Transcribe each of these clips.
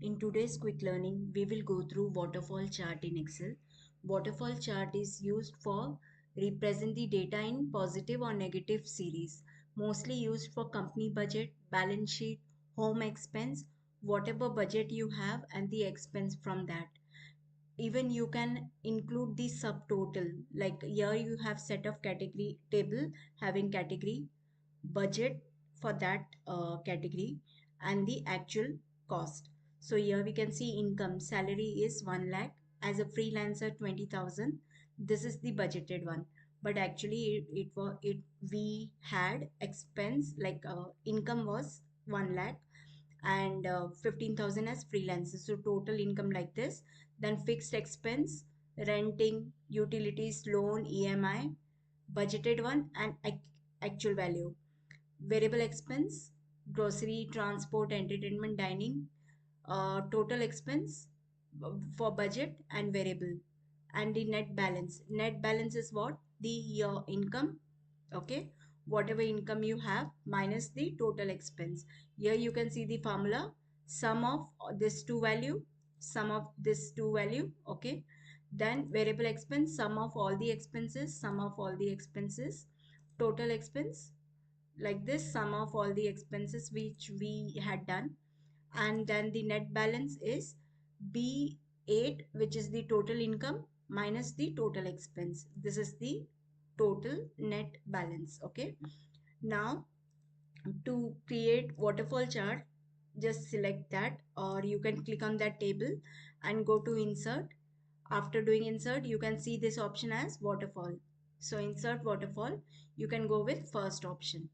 In today's quick learning, we will go through waterfall chart in Excel. Waterfall chart is used for represent the data in positive or negative series, mostly used for company budget, balance sheet, home expense, whatever budget you have and the expense from that. Even you can include the subtotal, like here you have set of category table having category budget for that category and the actual cost. So here we can see income salary is 1 lakh, as a freelancer 20,000. This is the budgeted one, but actually it was it we had expense like income was 1 lakh and 15,000 as freelancers. So total income like this. Then fixed expense, renting, utilities, loan, EMI, budgeted one and actual value. Variable expense, grocery, transport, entertainment, dining, total expense for budget and variable. And the net balance. Net balance is what? The your income, okay? Whatever income you have minus the total expense. Here you can see the formula, sum of this two value, sum of this two value, okay? Then variable expense, sum of all the expenses, sum of all the expenses, total expense, like this, sum of all the expenses which we had done. And then the net balance is B8, which is the total income minus the total expense. This is the total net balance. Okay, now to create waterfall chart, just select that, or you can click on that table and go to insert. After doing insert, you can see this option as waterfall. So insert waterfall, you can go with first option.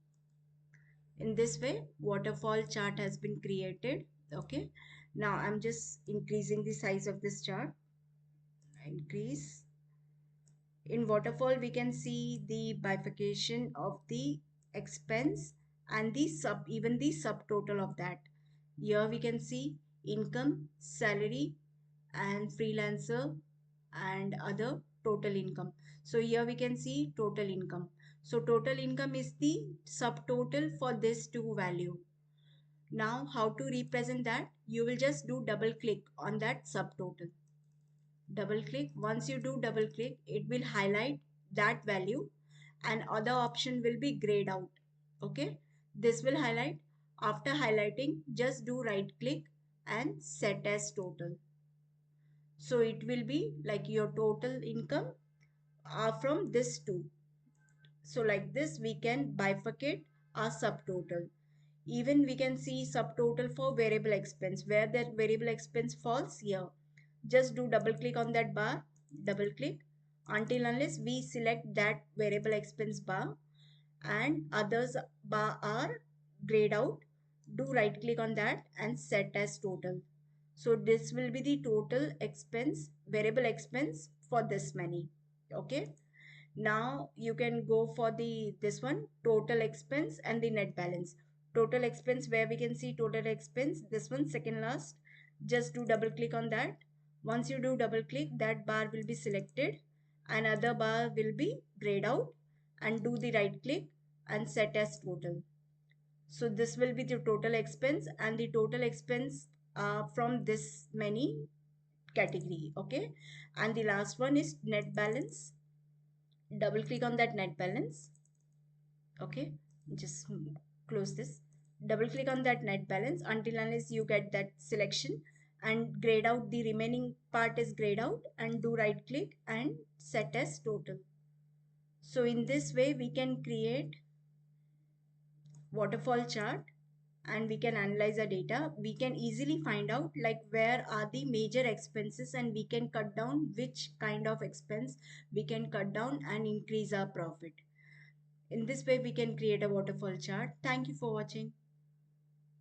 In this way, waterfall chart has been created. Okay, now I'm just increasing the size of this chart. Increase. In waterfall, we can see the bifurcation of the expense and the even the subtotal of that. Here we can see income, salary, and freelancer and other total income. So here we can see total income. So total income is the subtotal for this two value. Now how to represent that? You will just do double click on that subtotal. Double click. Once you do double click, it will highlight that value and other option will be grayed out. Okay. This will highlight. After highlighting, just do right click and set as total. So it will be like your total income from this two. So like this, we can bifurcate our subtotal. Even we can see subtotal for variable expense, where that variable expense falls here. Just do double click on that bar, double click until unless we select that variable expense bar and others bar are grayed out. Do right click on that and set as total. So this will be the total expense, variable expense for this many. Okay. Now you can go for the this one, total expense and the net balance. Total expense, where we can see total expense, this one second last. Just do double click on that. Once you do double click, that bar will be selected. Another bar will be grayed out and do the right click and set as total. So this will be the total expense and the total expense from this many category. Okay. And the last one is net balance. Double click on that net balance. Okay, just close this. Double click on that net balance until unless you get that selection and grayed out, the remaining part is grayed out, and do right click and set as total. So in this way we can create waterfall chart and we can analyze the data. We can easily find out like where are the major expenses and we can cut down which kind of expense we can cut down and increase our profit. In this way, we can create a waterfall chart. Thank you for watching.